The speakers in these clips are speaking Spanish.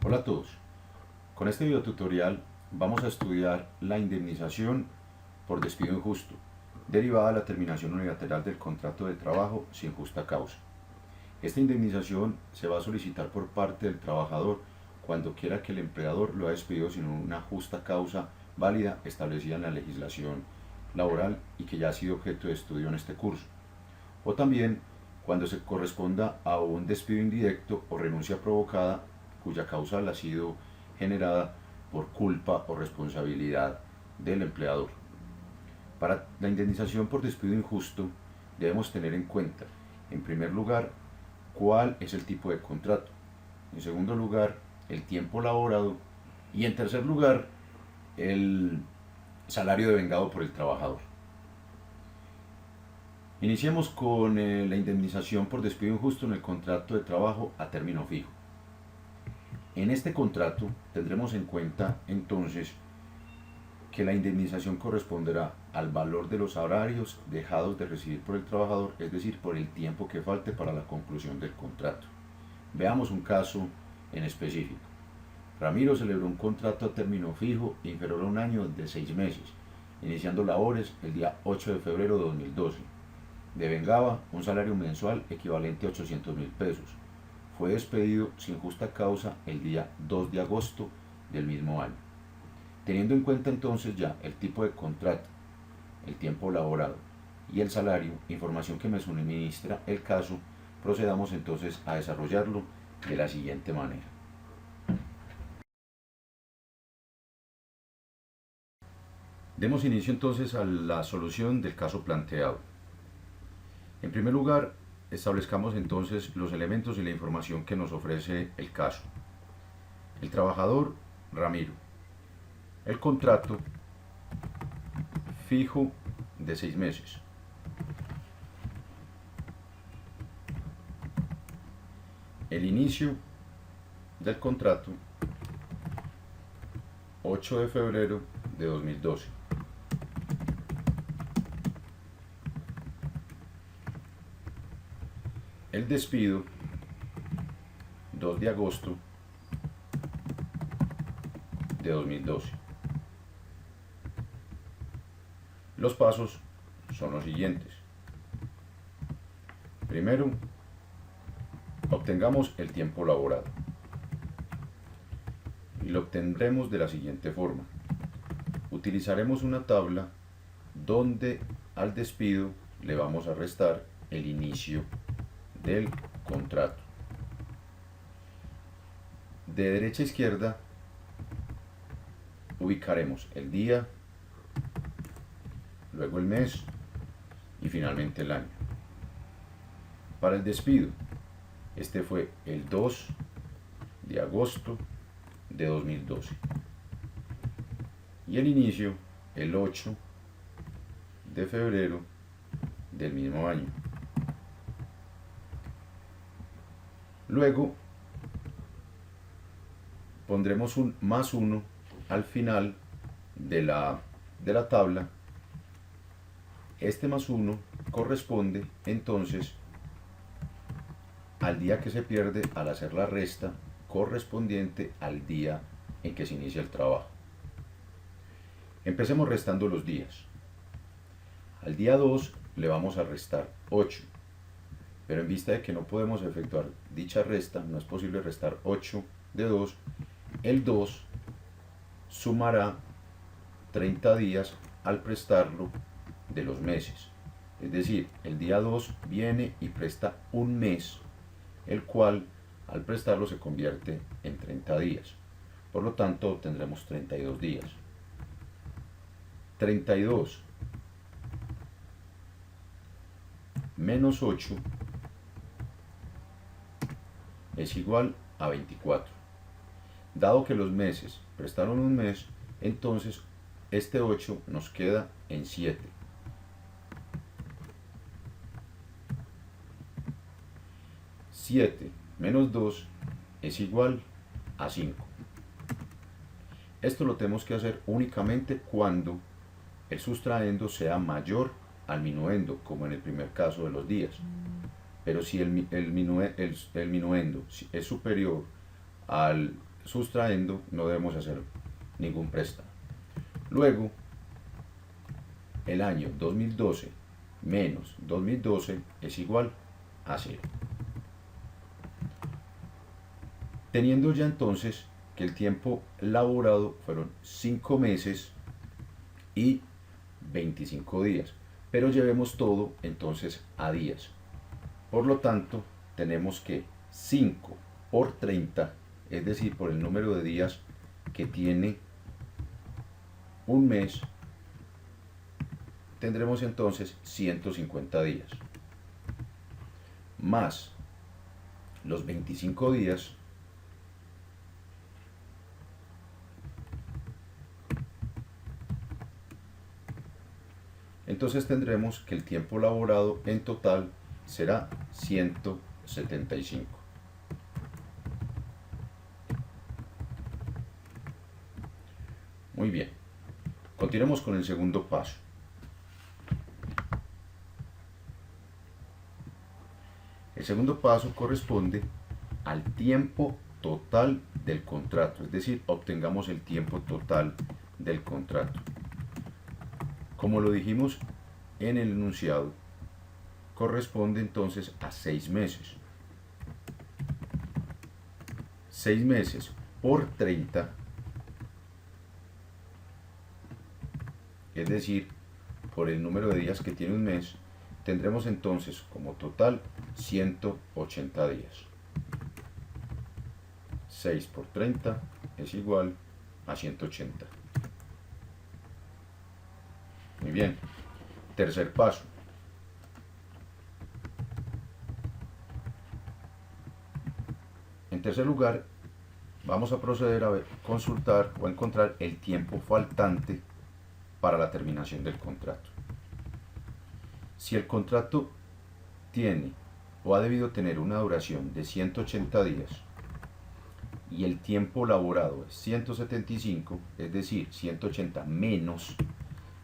Hola a todos. Con este video tutorial vamos a estudiar la indemnización por despido injusto, derivada de la terminación unilateral del contrato de trabajo sin justa causa. Esta indemnización se va a solicitar por parte del trabajador cuando quiera que el empleador lo haya despedido sin una justa causa válida establecida en la legislación laboral y que ya ha sido objeto de estudio en este curso. O también cuando se corresponda a un despido indirecto o renuncia provocada cuya causa ha sido generada por culpa o responsabilidad del empleador. Para la indemnización por despido injusto debemos tener en cuenta, en primer lugar, cuál es el tipo de contrato, en segundo lugar, el tiempo laborado y en tercer lugar, el salario devengado por el trabajador. Iniciemos con la indemnización por despido injusto en el contrato de trabajo a término fijo. En este contrato tendremos en cuenta entonces que la indemnización corresponderá al valor de los horarios dejados de recibir por el trabajador, es decir, por el tiempo que falte para la conclusión del contrato. Veamos un caso en específico. Ramiro celebró un contrato a término fijo inferior a un año de 6 meses, iniciando labores el día 8 de febrero de 2012. Devengaba un salario mensual equivalente a 800.000 pesos. Fue despedido sin justa causa el día 2 de agosto del mismo año. Teniendo en cuenta entonces ya el tipo de contrato, el tiempo laborado y el salario, información que me suministra el caso, procedamos entonces a desarrollarlo de la siguiente manera. Demos inicio entonces a la solución del caso planteado. En primer lugar, establezcamos entonces los elementos y la información que nos ofrece el caso. El trabajador, Ramiro. El contrato fijo de 6 meses. El inicio del contrato, 8 de febrero de 2012. El despido, 2 de agosto de 2012. Los pasos son los siguientes. Primero, obtengamos el tiempo laborado. Y lo obtendremos de la siguiente forma. Utilizaremos una tabla donde al despido le vamos a restar el inicio del contrato. De derecha a izquierda ubicaremos el día, luego el mes y finalmente el año. Para el despido, este fue el 2 de agosto de 2012 y el inicio el 8 de febrero del mismo año. Luego pondremos un +1 al final de la tabla. Este +1 corresponde entonces al día que se pierde al hacer la resta correspondiente al día en que se inicia el trabajo. Empecemos restando los días. Al día 2 le vamos a restar 8. Pero en vista de que no podemos efectuar dicha resta, no es posible restar 8 de 2, el 2 sumará 30 días al prestarlo de los meses. Es decir, el día 2 viene y presta un mes, el cual al prestarlo se convierte en 30 días. Por lo tanto, obtendremos 32 días. 32 menos 8 es igual a 24. Dado que los meses prestaron un mes, entonces este 8 nos queda en 7. 7 menos 2 es igual a 5. Esto lo tenemos que hacer únicamente cuando el sustraendo sea mayor al minuendo, como en el primer caso de los días. Pero si el minuendo es superior al sustrayendo, no debemos hacer ningún préstamo. Luego, el año 2012 menos 2012 es igual a 0. Teniendo ya entonces que el tiempo laborado fueron 5 meses y 25 días, pero llevemos todo entonces a días. Por lo tanto, tenemos que 5 por 30, es decir, por el número de días que tiene un mes, tendremos entonces 150 días, más los 25 días, entonces tendremos que el tiempo laborado en total será 175. Muy bien, continuemos con el segundo paso. El segundo paso corresponde al tiempo total del contrato, es decir, obtengamos el tiempo total del contrato. Como lo dijimos en el enunciado, corresponde entonces a 6 meses. 6 meses por 30, es decir, por el número de días que tiene un mes, tendremos entonces como total 180 días. 6 por 30 es igual a 180. Muy bien. Tercer paso. En tercer lugar, vamos a proceder a consultar o a encontrar el tiempo faltante para la terminación del contrato. Si el contrato tiene o ha debido tener una duración de 180 días y el tiempo laborado es 175, es decir, 180 menos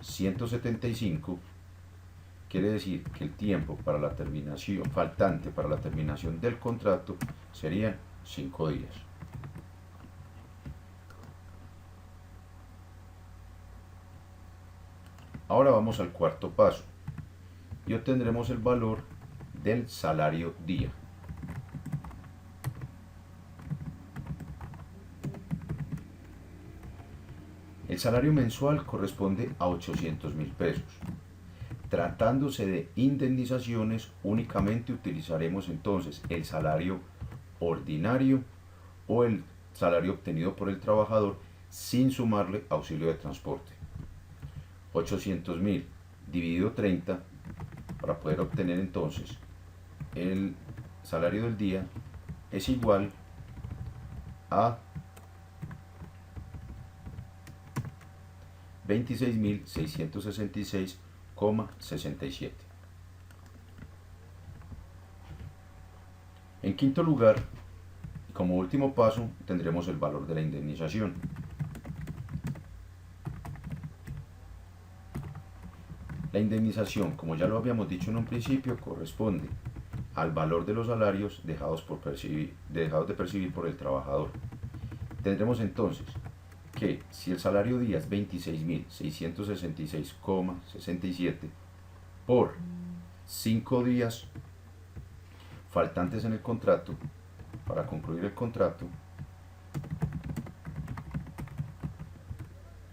175, quiere decir que el tiempo para la terminación faltante para la terminación del contrato serían 5 días. Ahora vamos al cuarto paso y obtendremos el valor del salario día. El salario mensual corresponde a 800.000 pesos. Tratándose de indemnizaciones, únicamente utilizaremos entonces el salario ordinario o el salario obtenido por el trabajador sin sumarle auxilio de transporte. 800.000 dividido 30 para poder obtener entonces el salario del día es igual a 26.666,67. En quinto lugar, y como último paso, tendremos el valor de la indemnización. La indemnización, como ya lo habíamos dicho en un principio, corresponde al valor de los salarios dejados de percibir por el trabajador. Tendremos entonces que si el salario día es 26.666,67 por 5 días faltantes en el contrato, para concluir el contrato,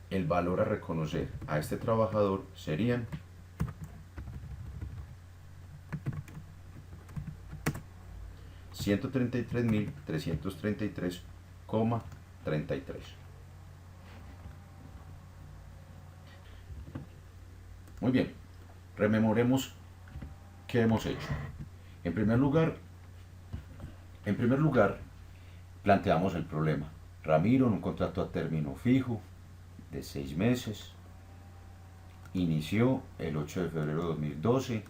el valor a reconocer a este trabajador serían 133.333,33. Muy bien, rememoremos qué hemos hecho. En primer lugar, planteamos el problema. Ramiro, en un contrato a término fijo de 6 meses, inició el 8 de febrero de 2012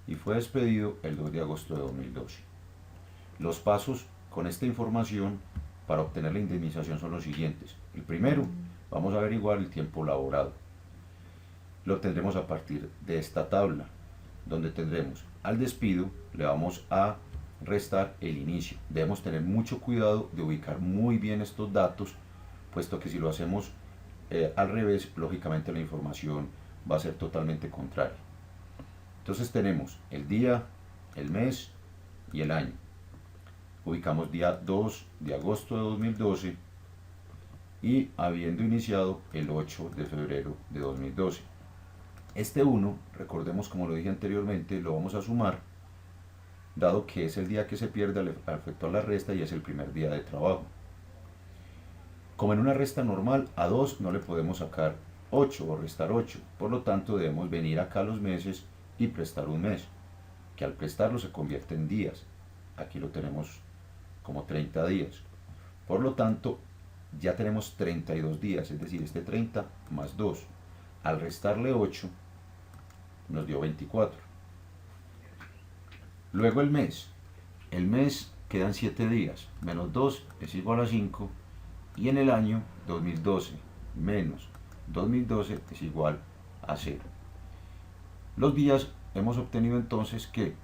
y fue despedido el 2 de agosto de 2012. Los pasos con esta información para obtener la indemnización son los siguientes. El primero, vamos a averiguar el tiempo laborado. Lo tendremos a partir de esta tabla, donde tendremos al despido, le vamos a restar el inicio. Debemos tener mucho cuidado de ubicar muy bien estos datos, puesto que si lo hacemos al revés, lógicamente la información va a ser totalmente contraria. Entonces tenemos el día, el mes y el año. Ubicamos día 2 de agosto de 2012 y habiendo iniciado el 8 de febrero de 2012. Este 1, recordemos como lo dije anteriormente, lo vamos a sumar, dado que es el día que se pierde al efectuar la resta y es el primer día de trabajo. Como en una resta normal, a 2 no le podemos sacar 8 o restar 8, por lo tanto debemos venir acá a los meses y prestar un mes, que al prestarlo se convierte en días. Aquí lo tenemos como 30 días. Por lo tanto, ya tenemos 32 días, es decir, este 30 más 2. Al restarle 8, nos dio 24. Luego el mes. El mes quedan 7 días, menos 2 es igual a 5. Y en el año 2012, menos 2012 es igual a 0. Los días hemos obtenido entonces que,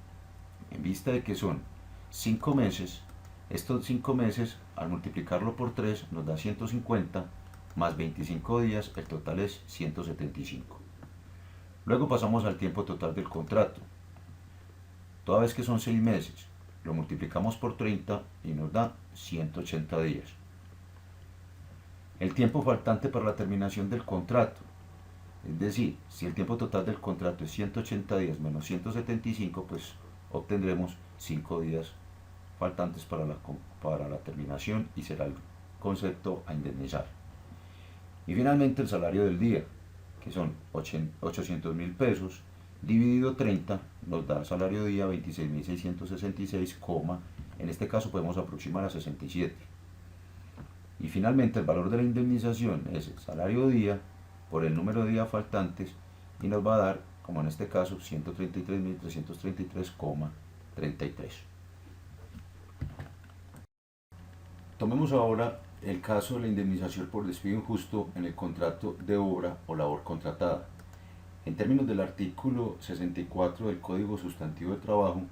en vista de que son 5 meses, estos 5 meses al multiplicarlo por 3 nos da 150, más 25 días, el total es 175. Luego pasamos al tiempo total del contrato. Toda vez que son 6 meses, lo multiplicamos por 30 y nos da 180 días. El tiempo faltante para la terminación del contrato, es decir, si el tiempo total del contrato es 180 días menos 175, pues obtendremos 5 días faltantes para la terminación y será el concepto a indemnizar. Y finalmente el salario del día, que son 800.000 pesos, dividido 30 nos da salario día 26.666, en este caso podemos aproximar a 67. Y finalmente el valor de la indemnización es el salario día por el número de días faltantes y nos va a dar, como en este caso, 133.333,33. Tomemos ahora el caso de la indemnización por despido injusto en el contrato de obra o labor contratada. En términos del artículo 64 del Código Sustantivo de Trabajo,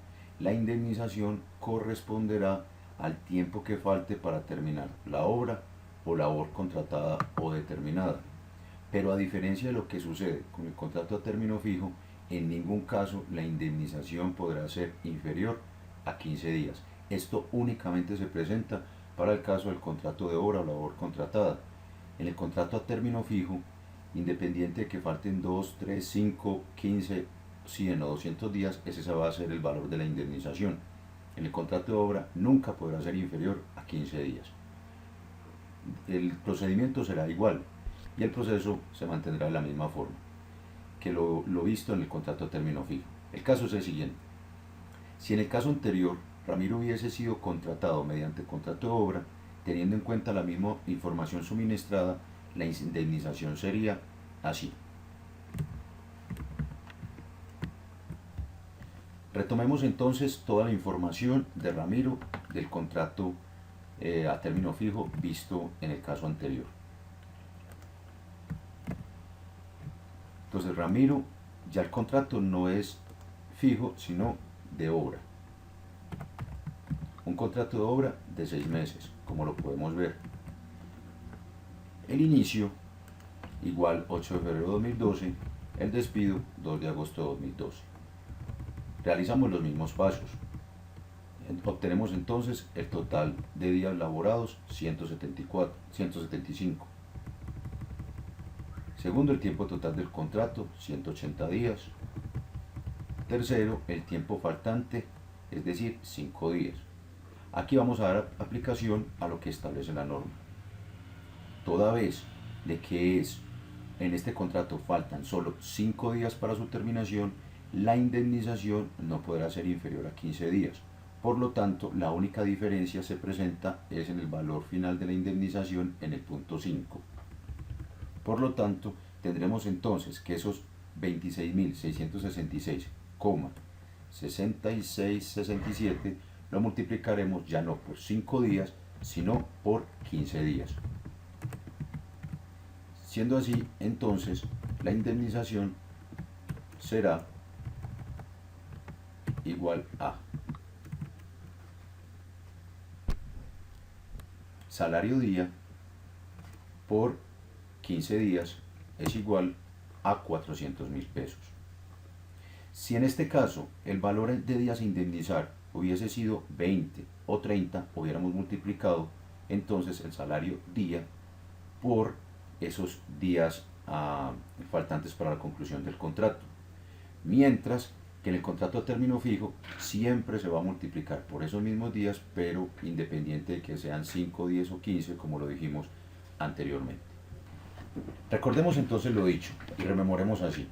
la indemnización corresponderá al tiempo que falte para terminar la obra o labor contratada o determinada. Pero a diferencia de lo que sucede con el contrato a término fijo, en ningún caso la indemnización podrá ser inferior a 15 días. Esto únicamente se presenta para el caso del contrato de obra o labor contratada. En el contrato a término fijo, independiente de que falten 2, 3, 5, 15, 100 o 200 días, ese va a ser el valor de la indemnización. En el contrato de obra nunca podrá ser inferior a 15 días. El procedimiento será igual y el proceso se mantendrá de la misma forma que lo visto en el contrato a término fijo. El caso es el siguiente. Si en el caso anterior Ramiro hubiese sido contratado mediante contrato de obra, teniendo en cuenta la misma información suministrada, la indemnización sería así. Retomemos entonces toda la información de Ramiro del contrato a término fijo visto en el caso anterior. Entonces Ramiro, ya el contrato no es fijo sino de obra. Un contrato de obra de 6 meses, como lo podemos ver. El inicio igual 8 de febrero de 2012, el despido 2 de agosto de 2012. Realizamos los mismos pasos. Obtenemos entonces el total de días laborados 175. Segundo, el tiempo total del contrato 180 días. Tercero, el tiempo faltante, es decir, 5 días. Aquí vamos a dar aplicación a lo que establece la norma. Toda vez de que en este contrato faltan solo 5 días para su terminación, la indemnización no podrá ser inferior a 15 días. Por lo tanto, la única diferencia se presenta es en el valor final de la indemnización en el punto 5. Por lo tanto, tendremos entonces que esos 26.666,6667 lo multiplicaremos ya no por 5 días, sino por 15 días. Siendo así, entonces, la indemnización será igual a salario día por 15 días es igual a 400.000 pesos. Si en este caso el valor de días a indemnizar hubiese sido 20 o 30, hubiéramos multiplicado entonces el salario día por esos días faltantes para la conclusión del contrato. Mientras que en el contrato a término fijo siempre se va a multiplicar por esos mismos días, pero independiente de que sean 5, 10 o 15, como lo dijimos anteriormente. Recordemos entonces lo dicho y rememoremos así.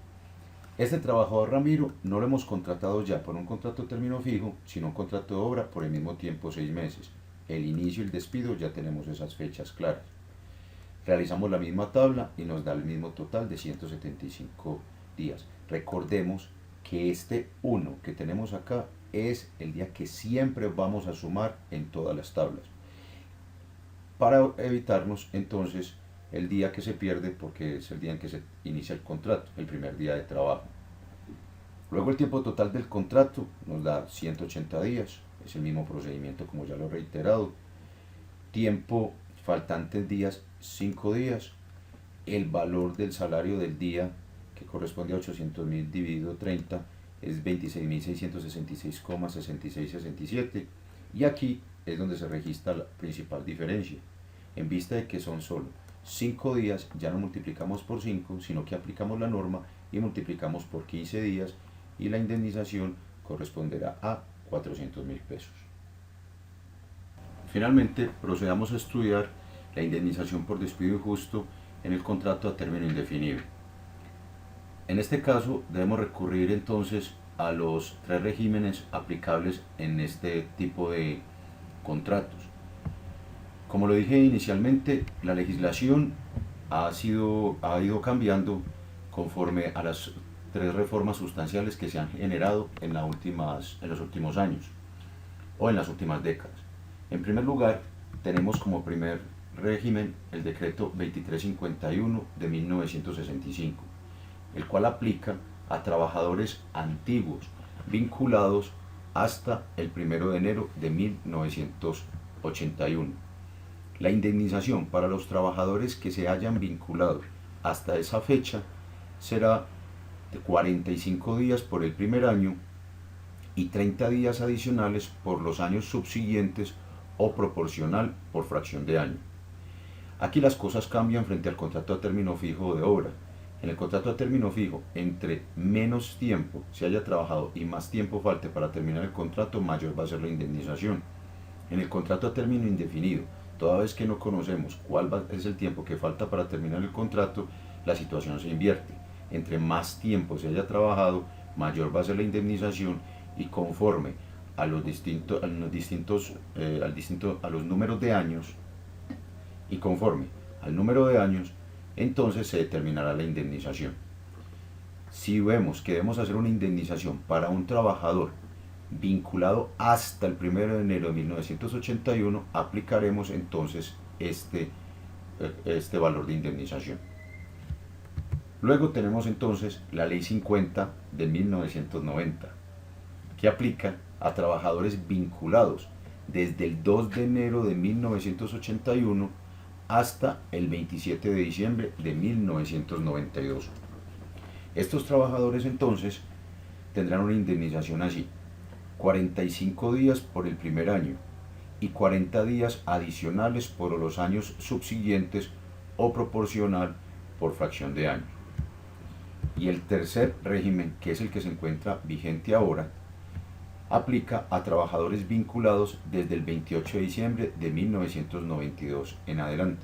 Este trabajador Ramiro no lo hemos contratado ya por un contrato a término fijo, sino un contrato de obra por el mismo tiempo 6 meses. El inicio y el despido ya tenemos esas fechas claras. Realizamos la misma tabla y nos da el mismo total de 175 días. Recordemos que este 1 que tenemos acá es el día que siempre vamos a sumar en todas las tablas, para evitarnos entonces el día que se pierde, porque es el día en que se inicia el contrato, el primer día de trabajo. Luego el tiempo total del contrato nos da 180 días, es el mismo procedimiento como ya lo he reiterado. Tiempo faltantes días, 5 días. El valor del salario del día, que corresponde a 800.000 dividido 30, es 26.666,6667. Y aquí es donde se registra la principal diferencia. En vista de que son solo 5 días, ya no multiplicamos por 5, sino que aplicamos la norma y multiplicamos por 15 días y la indemnización corresponderá a 400.000 pesos. Finalmente, procedamos a estudiar la indemnización por despido injusto en el contrato a término indefinido. En este caso, debemos recurrir entonces a los 3 regímenes aplicables en este tipo de contratos. Como lo dije inicialmente, la legislación ha ido cambiando conforme a las 3 reformas sustanciales que se han generado en los últimos años o en las últimas décadas. En primer lugar, tenemos como primer régimen el decreto 2351 de 1965, el cual aplica a trabajadores antiguos vinculados hasta el 1 de enero de 1981. La indemnización para los trabajadores que se hayan vinculado hasta esa fecha será de 45 días por el primer año y 30 días adicionales por los años subsiguientes o proporcional por fracción de año. Aquí las cosas cambian frente al contrato a término fijo de obra. En el contrato a término fijo, entre menos tiempo se haya trabajado y más tiempo falte para terminar el contrato, mayor va a ser la indemnización. En el contrato a término indefinido, toda vez que no conocemos cuál es el tiempo que falta para terminar el contrato, la situación se invierte. Entre más tiempo se haya trabajado, mayor va a ser la indemnización, y conforme a los números de años, y conforme al número de años, entonces se determinará la indemnización. Si vemos que debemos hacer una indemnización para un trabajador vinculado hasta el 1 de enero de 1981, aplicaremos entonces este valor de indemnización. Luego tenemos entonces la Ley 50 de 1990, que aplica a trabajadores vinculados desde el 2 de enero de 1981 hasta el 27 de diciembre de 1992. Estos trabajadores entonces tendrán una indemnización así: 45 días por el primer año y 40 días adicionales por los años subsiguientes o proporcional por fracción de año. Y el tercer régimen, que es el que se encuentra vigente ahora, aplica a trabajadores vinculados desde el 28 de diciembre de 1992 en adelante.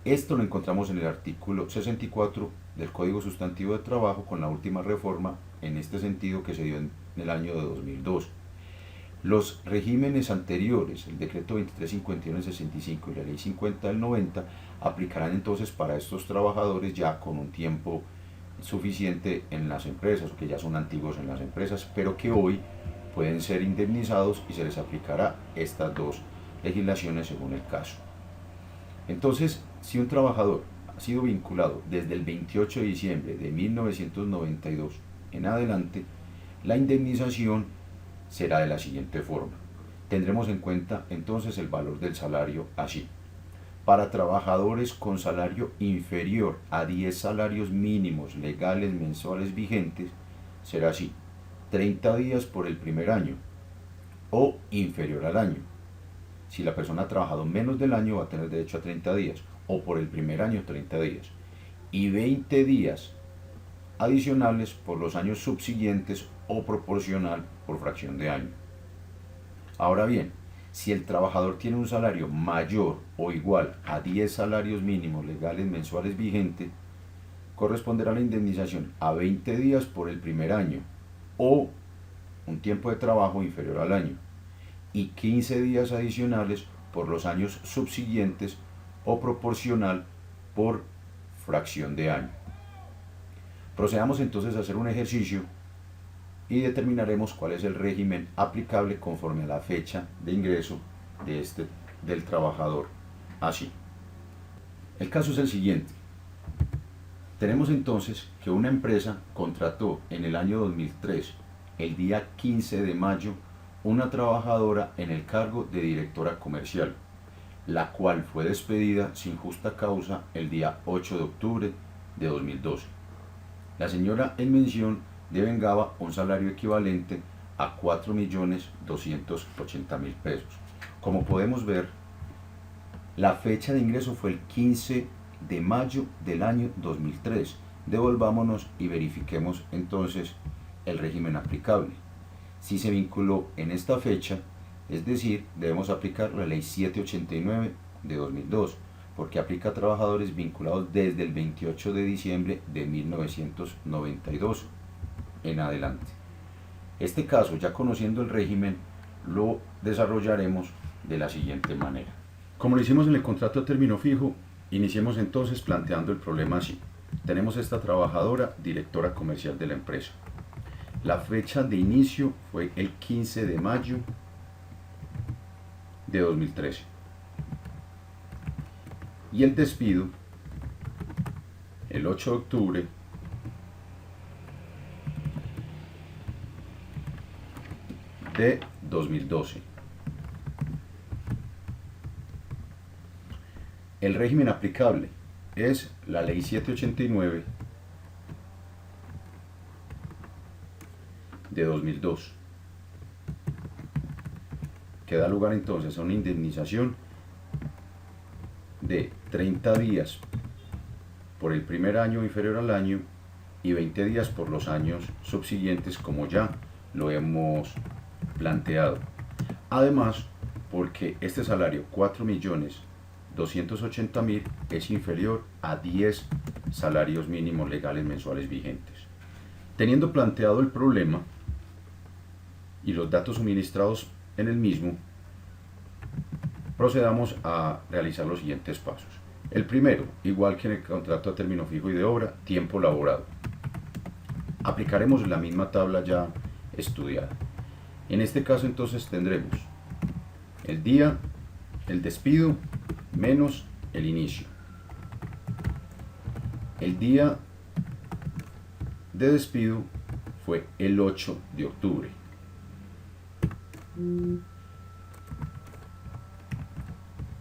Esto lo encontramos en el artículo 64 del Código Sustantivo de Trabajo, con la última reforma en este sentido que se dio en el año de 2002. Los regímenes anteriores, el decreto 2351 del 65 y la ley 50 del 90, aplicarán entonces para estos trabajadores ya con un tiempo suficiente en las empresas, o que ya son antiguos en las empresas, pero que hoy pueden ser indemnizados y se les aplicará estas 2 legislaciones según el caso. Entonces, si un trabajador ha sido vinculado desde el 28 de diciembre de 1992 en adelante, la indemnización será de la siguiente forma. Tendremos en cuenta entonces el valor del salario así: Para trabajadores con salario inferior a 10 salarios mínimos legales mensuales vigentes, será así: 30 días por el primer año o inferior al año. Si la persona ha trabajado menos del año, va a tener derecho a 30 días, o por el primer año 30 días, y 20 días adicionales por los años subsiguientes o proporcional por fracción de año. Ahora bien, si el trabajador tiene un salario mayor o igual a 10 salarios mínimos legales mensuales vigentes, corresponderá la indemnización a 20 días por el primer año o un tiempo de trabajo inferior al año, y 15 días adicionales por los años subsiguientes o proporcional por fracción de año. Procedamos entonces a hacer un ejercicio y determinaremos cuál es el régimen aplicable conforme a la fecha de ingreso del trabajador. Así. El caso es el siguiente. Tenemos entonces que una empresa contrató en el año 2003, el día 15 de mayo, una trabajadora en el cargo de directora comercial, la cual fue despedida sin justa causa el día 8 de octubre de 2012. La señora en mención devengaba un salario equivalente a 4.280.000 pesos. Como podemos ver, la fecha de ingreso fue el 15 de mayo del año 2003. Devolvámonos y verifiquemos entonces el régimen aplicable. Si se vinculó en esta fecha, es decir, debemos aplicar la ley 789 de 2002, porque aplica a trabajadores vinculados desde el 28 de diciembre de 1992 en adelante. Este caso, ya conociendo el régimen, lo desarrollaremos de la siguiente manera. Como lo hicimos en el contrato a término fijo, iniciemos entonces planteando el problema así. Tenemos esta trabajadora, directora comercial de la empresa. La fecha de inicio fue el 15 de mayo de 2013. Y el despido, el 8 de octubre de 2012. El régimen aplicable es la ley 789 de 2002, que da lugar entonces a una indemnización de 30 días por el primer año inferior al año y 20 días por los años subsiguientes, como ya lo hemos planteado. Además, porque este salario, 4.280.000, es inferior a 10 salarios mínimos legales mensuales vigentes. Teniendo planteado el problema y los datos suministrados en el mismo, procedamos a realizar los siguientes pasos. El primero, igual que en el contrato a término fijo y de obra, tiempo laborado. Aplicaremos la misma tabla ya estudiada. En este caso entonces tendremos el día, el despido, menos el inicio. El día de despido fue el 8 de octubre.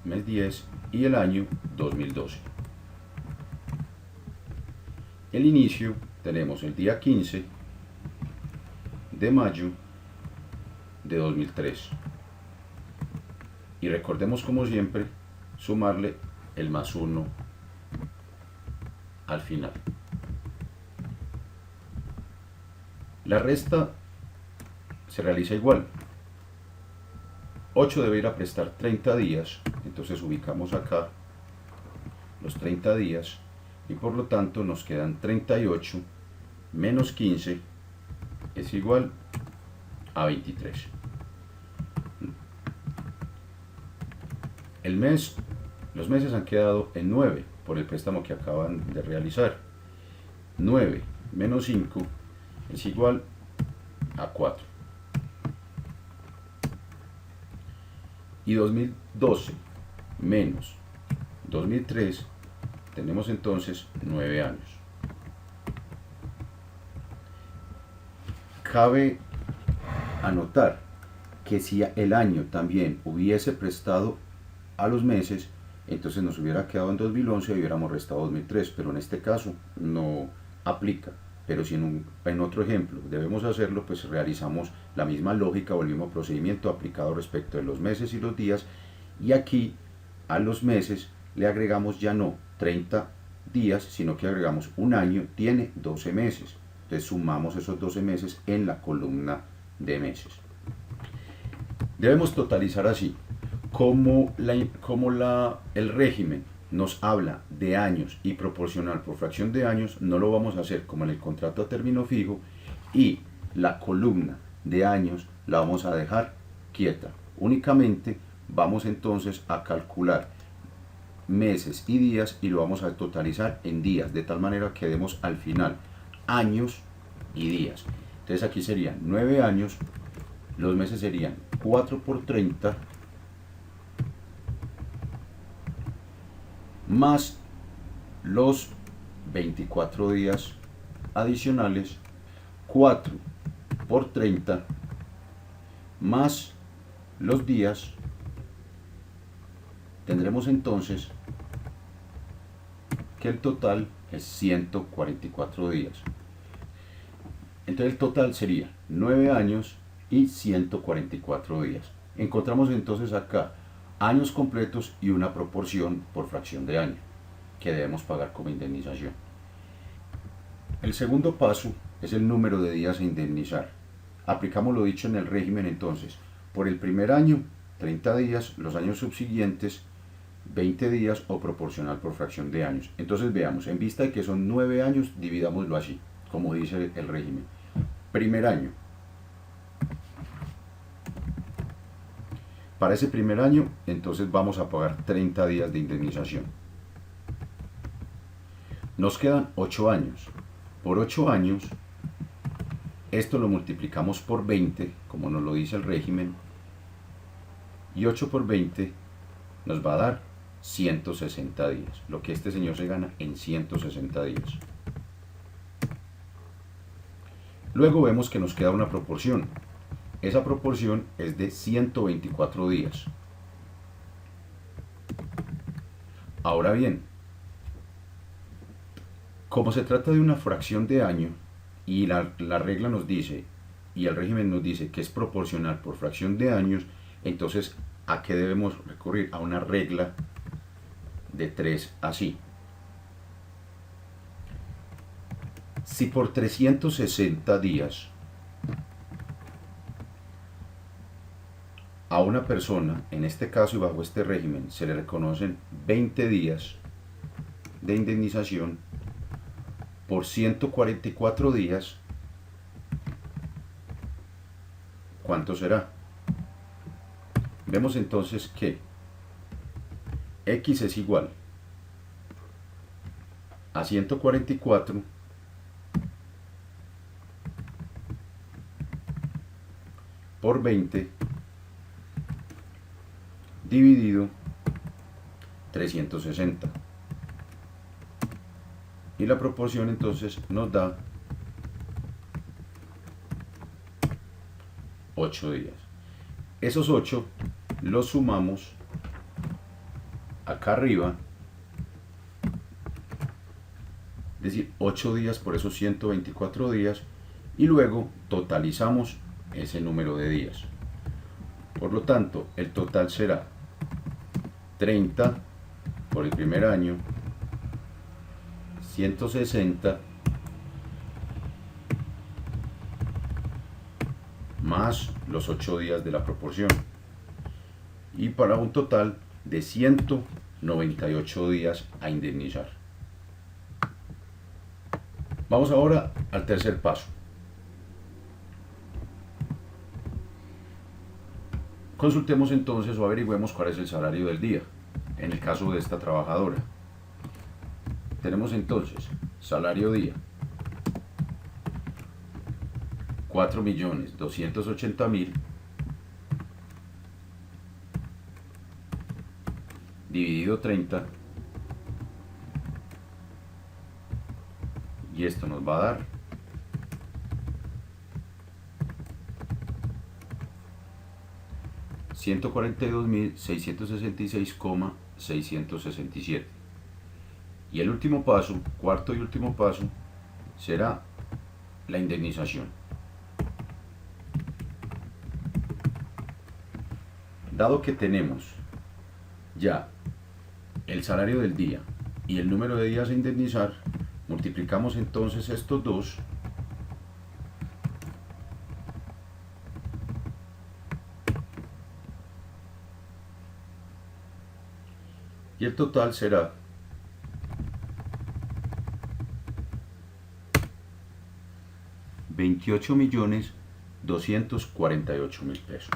Mes 10 y el año 2012. El inicio tenemos el día 15 de mayo de 2003. Y recordemos, como siempre, sumarle el más 1 al final. La resta se realiza igual. 8 debe ir a prestar 30 días, entonces ubicamos acá los 30 días y por lo tanto nos quedan 38 menos 15 es igual a 23. Los meses han quedado en 9 por el préstamo que acaban de realizar. 9 menos 5 es igual a 4. Y 2012 menos 2003 tenemos entonces 9 años. Cabe anotar que si el año también hubiese prestado a los meses, entonces nos hubiera quedado en 2011 y hubiéramos restado 2003, pero en este caso no aplica. Pero si en otro ejemplo debemos hacerlo, pues realizamos la misma lógica o el mismo procedimiento aplicado respecto de los meses y los días, y aquí a los meses le agregamos ya no 30 días, sino que agregamos un año, tiene 12 meses. Entonces sumamos esos 12 meses en la columna de meses. Debemos totalizar así. Como el régimen nos habla de años y proporcional por fracción de años, no lo vamos a hacer como en el contrato a término fijo, y la columna de años la vamos a dejar quieta. Únicamente vamos entonces a calcular meses y días y lo vamos a totalizar en días, de tal manera que demos al final años y días. Entonces aquí serían 9 años, los meses serían 4 por 30 más los 24 días adicionales, 4 por 30 más los días. Tendremos entonces que el total es 144 días. Entonces el total sería 9 años y 144 días. Encontramos entonces acá años completos y una proporción por fracción de año que debemos pagar como indemnización. El segundo paso es el número de días a indemnizar. Aplicamos lo dicho en el régimen entonces. Por el primer año, 30 días, los años subsiguientes, 20 días o proporcional por fracción de años. Entonces veamos, en vista de que son 9 años, dividámoslo así, como dice el régimen. Primer año. Para ese primer año, entonces vamos a pagar 30 días de indemnización. Nos quedan 8 años. Por 8 años, esto lo multiplicamos por 20, como nos lo dice el régimen, y 8 por 20 nos va a dar 160 días, lo que este señor se gana en 160 días. Luego vemos que nos queda una proporción. Esa proporción es de 124 días. Ahora bien, como se trata de una fracción de año y la regla nos dice y el régimen nos dice que es proporcional por fracción de años, entonces ¿a qué debemos recurrir? A una regla de 3 así. Si por 360 días a una persona, en este caso y bajo este régimen, se le reconocen 20 días de indemnización, por 144 días, ¿cuánto será? Vemos entonces que X es igual a 144 por 20 dividido 360. Y la proporción entonces nos da 8 días. Esos 8 los sumamos acá arriba, es decir, 8 días por esos 124 días, y luego totalizamos ese número de días. Por lo tanto, el total será 30 por el primer año, 160 más los 8 días de la proporción, y para un total de 198 días a indemnizar. Vamos ahora al tercer paso. Consultemos entonces o averigüemos cuál es el salario del día en el caso de esta trabajadora. Tenemos entonces salario día 4.280.000 dividido 30, y esto nos va a dar 142.666,50 667. Y el último paso, cuarto y último paso, será la indemnización. Dado que tenemos ya el salario del día y el número de días a indemnizar, multiplicamos entonces estos dos y el total será 28.248.000 pesos.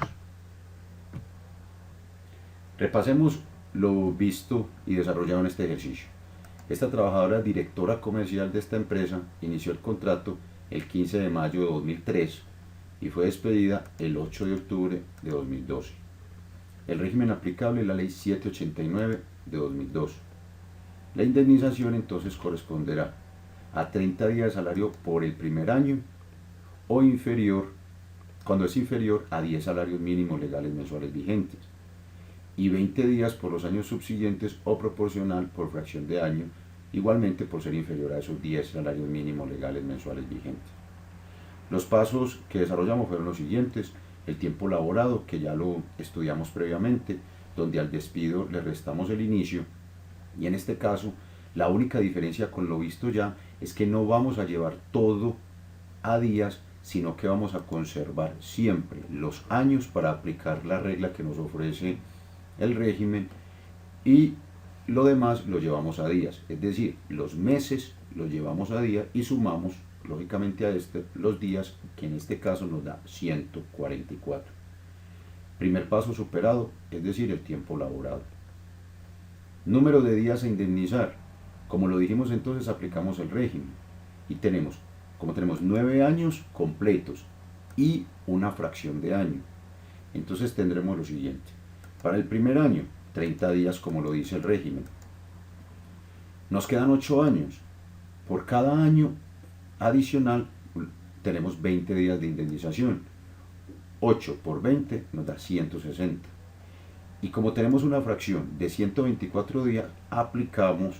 Repasemos lo visto y desarrollado en este ejercicio. Esta trabajadora directora comercial de esta empresa inició el contrato el 15 de mayo de 2003 y fue despedida el 8 de octubre de 2012. El régimen aplicable es la ley 789 de 2002. La indemnización entonces corresponderá a 30 días de salario por el primer año o inferior, cuando es inferior a 10 salarios mínimos legales mensuales vigentes, y 20 días por los años subsiguientes o proporcional por fracción de año, igualmente por ser inferior a esos 10 salarios mínimos legales mensuales vigentes. Los pasos que desarrollamos fueron los siguientes: el tiempo laborado, que ya lo estudiamos previamente, donde al despido le restamos el inicio, y en este caso la única diferencia con lo visto ya es que no vamos a llevar todo a días, sino que vamos a conservar siempre los años para aplicar la regla que nos ofrece el régimen, y lo demás lo llevamos a días, es decir, los meses los llevamos a día y sumamos lógicamente a los días, que en este caso nos da 144. Primer paso superado, es decir, el tiempo laborado. Número de días a indemnizar. Como lo dijimos entonces, aplicamos el régimen y tenemos 9 años completos y una fracción de año. Entonces tendremos lo siguiente: para el primer año, 30 días como lo dice el régimen. Nos quedan 8 años. Por cada año adicional tenemos 20 días de indemnización. 8 por 20 nos da 160. Y como tenemos una fracción de 124 días, aplicamos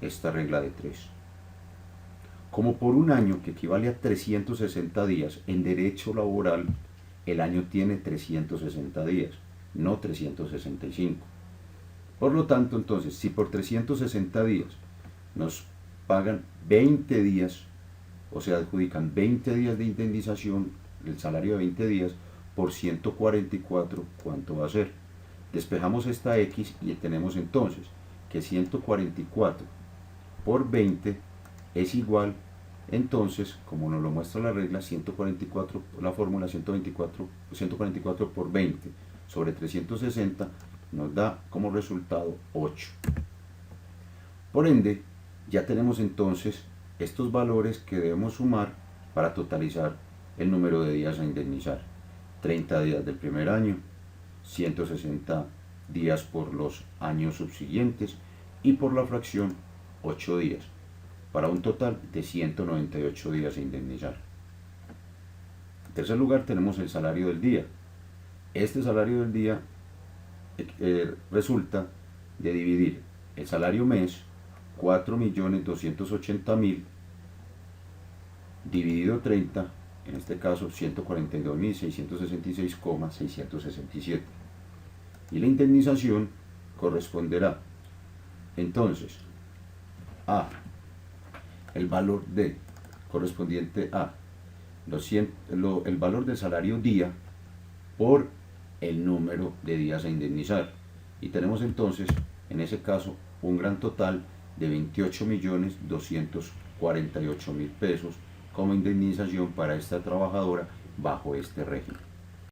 esta regla de 3. Como por un año, que equivale a 360 días, en derecho laboral el año tiene 360 días, no 365. Por lo tanto, entonces, si por 360 días nos pagan 20 días, o sea, adjudican 20 días de indemnización, el salario de 20 días, por 144, ¿cuánto va a ser? Despejamos esta X y tenemos entonces que 144 por 20 es igual, entonces, como nos lo muestra la regla, 144, la fórmula 144 por 20 sobre 360 nos da como resultado 8. Por ende, ya tenemos entonces estos valores que debemos sumar para totalizar el número de días a indemnizar. 30 días del primer año, 160 días por los años subsiguientes y por la fracción 8 días, para un total de 198 días a indemnizar. En tercer lugar tenemos el salario del día. Este salario del día resulta de dividir el salario mes, 4.280.000, dividido 30, en este caso 142.666,667. Y la indemnización corresponderá entonces a el valor de correspondiente a el valor del salario día por el número de días a indemnizar, y tenemos entonces en ese caso un gran total de 28.248.000 pesos como indemnización para esta trabajadora bajo este régimen.